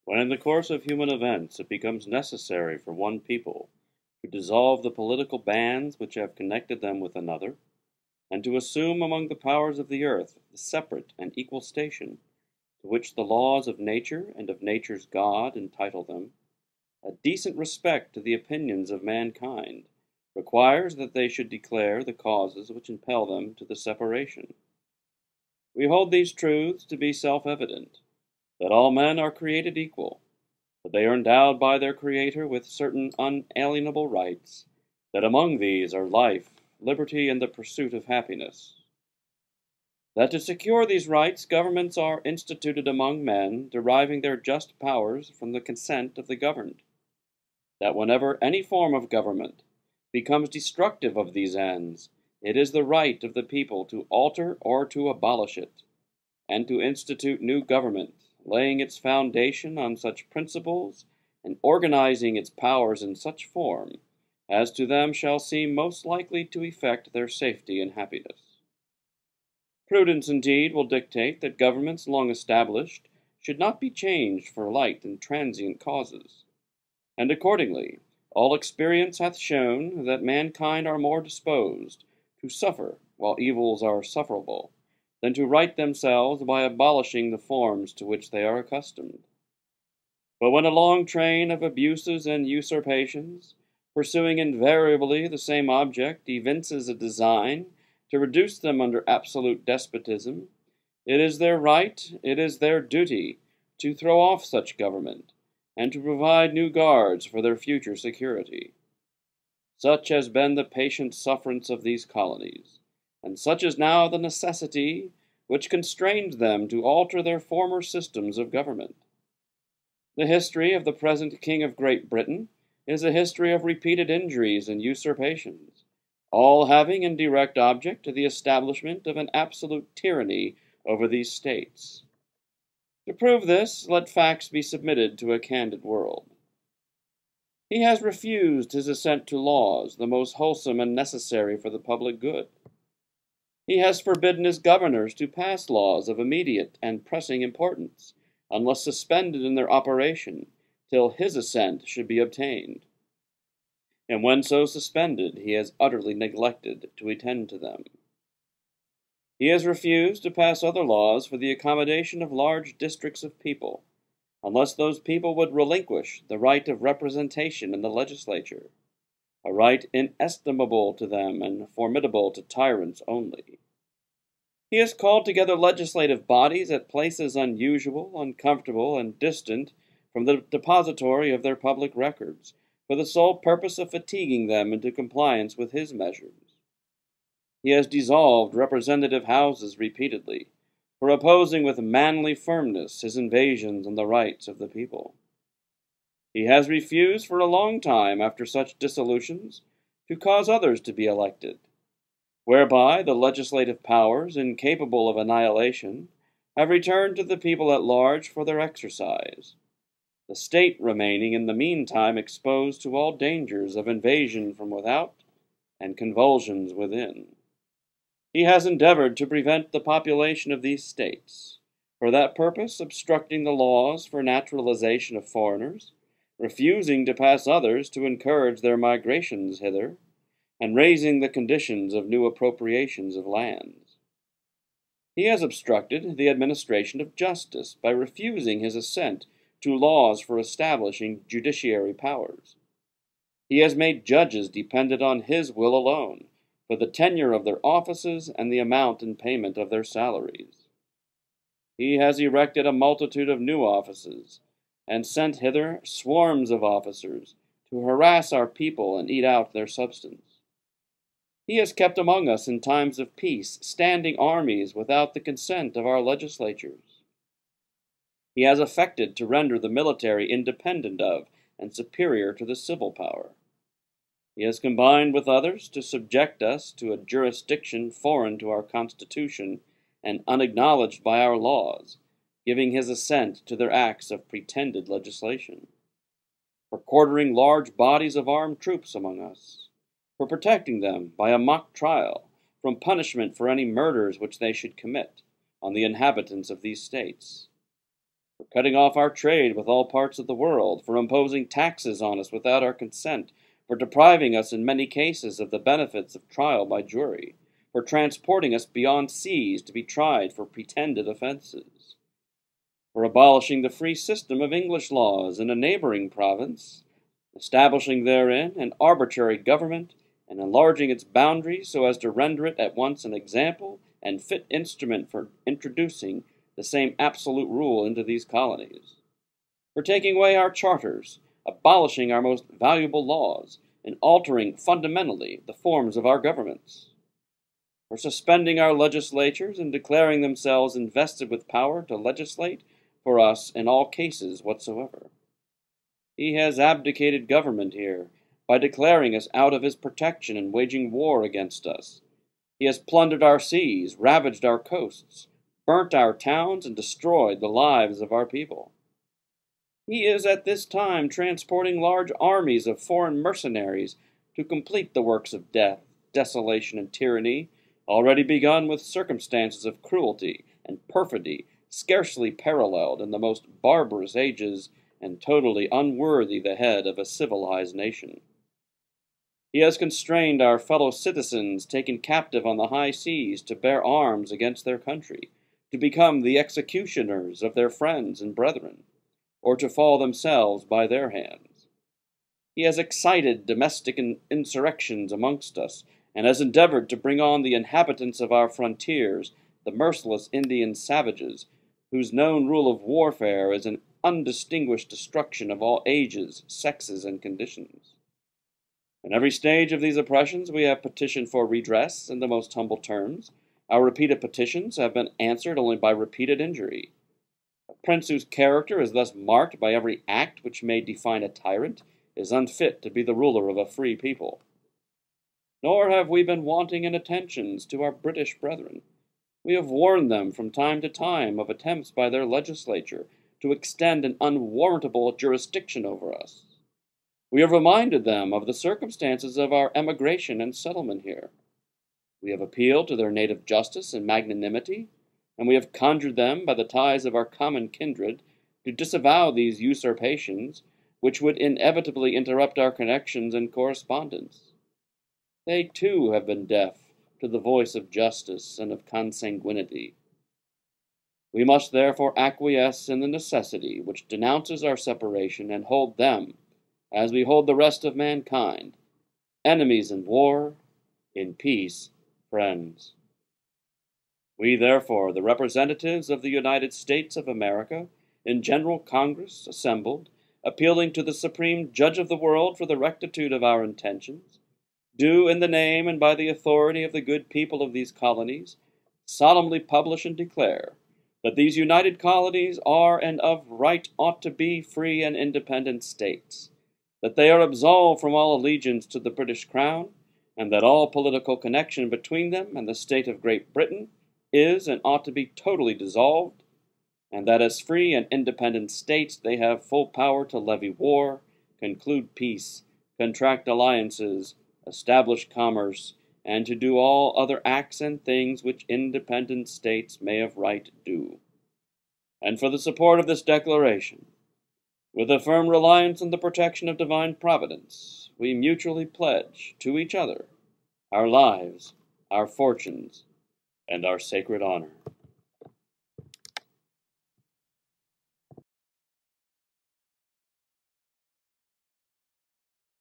When in the course of human events it becomes necessary for one people to dissolve the political bands which have connected them with another, and to assume among the powers of the earth the separate and equal station to which the laws of nature and of nature's God entitle them, a decent respect to the opinions of mankind requires that they should declare the causes which impel them to the separation. We hold these truths to be self-evident, that all men are created equal, that they are endowed by their Creator with certain unalienable rights, that among these are life, liberty, and the pursuit of happiness. That to secure these rights, governments are instituted among men, deriving their just powers from the consent of the governed. That whenever any form of government becomes destructive of these ends, it is the right of the people to alter or to abolish it, and to institute new government, laying its foundation on such principles and organizing its powers in such form as to them shall seem most likely to effect their safety and happiness. Prudence, indeed, will dictate that governments long established should not be changed for light and transient causes, and accordingly all experience hath shown that mankind are more disposed to suffer while evils are sufferable, than to right themselves by abolishing the forms to which they are accustomed. But when a long train of abuses and usurpations, pursuing invariably the same object, evinces a design to reduce them under absolute despotism, it is their right, it is their duty, to throw off such government, and to provide new guards for their future security. Such has been the patient sufferance of these colonies, and such is now the necessity which constrained them to alter their former systems of government. The history of the present King of Great Britain is a history of repeated injuries and usurpations, all having in direct object the establishment of an absolute tyranny over these states. To prove this, let facts be submitted to a candid world. He has refused his assent to laws, the most wholesome and necessary for the public good. He has forbidden his governors to pass laws of immediate and pressing importance, unless suspended in their operation, till his assent should be obtained. And when so suspended, he has utterly neglected to attend to them. He has refused to pass other laws for the accommodation of large districts of people, unless those people would relinquish the right of representation in the legislature, a right inestimable to them and formidable to tyrants only. He has called together legislative bodies at places unusual, uncomfortable, and distant from the depository of their public records, for the sole purpose of fatiguing them into compliance with his measures. He has dissolved representative houses repeatedly, for opposing with manly firmness his invasions on the rights of the people. He has refused for a long time, after such dissolutions, to cause others to be elected, whereby the legislative powers, incapable of annihilation, have returned to the people at large for their exercise, the state remaining in the meantime exposed to all dangers of invasion from without and convulsions within. He has endeavored to prevent the population of these states, for that purpose obstructing the laws for naturalization of foreigners, refusing to pass others to encourage their migrations hither, and raising the conditions of new appropriations of lands. He has obstructed the administration of justice by refusing his assent to laws for establishing judiciary powers. He has made judges dependent on his will alone for the tenure of their offices and the amount and payment of their salaries. He has erected a multitude of new offices, and sent hither swarms of officers to harass our people and eat out their substance. He has kept among us in times of peace standing armies without the consent of our legislatures. He has affected to render the military independent of and superior to the civil power. He has combined with others to subject us to a jurisdiction foreign to our Constitution and unacknowledged by our laws, giving his assent to their acts of pretended legislation, for quartering large bodies of armed troops among us, for protecting them by a mock trial from punishment for any murders which they should commit on the inhabitants of these states. for cutting off our trade with all parts of the world, for imposing taxes on us without our consent, for depriving us in many cases of the benefits of trial by jury, for transporting us beyond seas to be tried for pretended offenses, for abolishing the free system of English laws in a neighboring province, establishing therein an arbitrary government, and enlarging its boundaries so as to render it at once an example and fit instrument for introducing the same absolute rule into these colonies, for taking away our charters, abolishing our most valuable laws, and altering fundamentally the forms of our governments, for suspending our legislatures and declaring themselves invested with power to legislate for us in all cases whatsoever. He has abdicated government here by declaring us out of his protection and waging war against us. He has plundered our seas, ravaged our coasts, burnt our towns, and destroyed the lives of our people. He is at this time transporting large armies of foreign mercenaries to complete the works of death, desolation, and tyranny, already begun with circumstances of cruelty and perfidy scarcely paralleled in the most barbarous ages and totally unworthy the head of a civilized nation. He has constrained our fellow citizens taken captive on the high seas to bear arms against their country, to become the executioners of their friends and brethren, or to fall themselves by their hands. He has excited domestic insurrections amongst us, and has endeavored to bring on the inhabitants of our frontiers, the merciless Indian savages, whose known rule of warfare is an undistinguished destruction of all ages, sexes, and conditions. In every stage of these oppressions we have petitioned for redress in the most humble terms. Our repeated petitions have been answered only by repeated injury. A prince whose character is thus marked by every act which may define a tyrant is unfit to be the ruler of a free people. Nor have we been wanting in attentions to our British brethren. We have warned them from time to time of attempts by their legislature to extend an unwarrantable jurisdiction over us. We have reminded them of the circumstances of our emigration and settlement here. We have appealed to their native justice and magnanimity, and we have conjured them by the ties of our common kindred to disavow these usurpations, which would inevitably interrupt our connections and correspondence. They too have been deaf to the voice of justice and of consanguinity. We must therefore acquiesce in the necessity which denounces our separation, and hold them, as we hold the rest of mankind, enemies in war, in peace, friends. We, therefore, the representatives of the United States of America, in General Congress assembled, appealing to the Supreme Judge of the world for the rectitude of our intentions, do, in the name and by the authority of the good people of these colonies, solemnly publish and declare that these united colonies are and of right ought to be free and independent states, that they are absolved from all allegiance to the British Crown, and that all political connection between them and the state of Great Britain is and ought to be totally dissolved, and that as free and independent states they have full power to levy war, conclude peace, contract alliances, establish commerce, and to do all other acts and things which independent states may of right do. And for the support of this declaration, with a firm reliance on the protection of divine providence, we mutually pledge to each other our lives, our fortunes, and our sacred honor.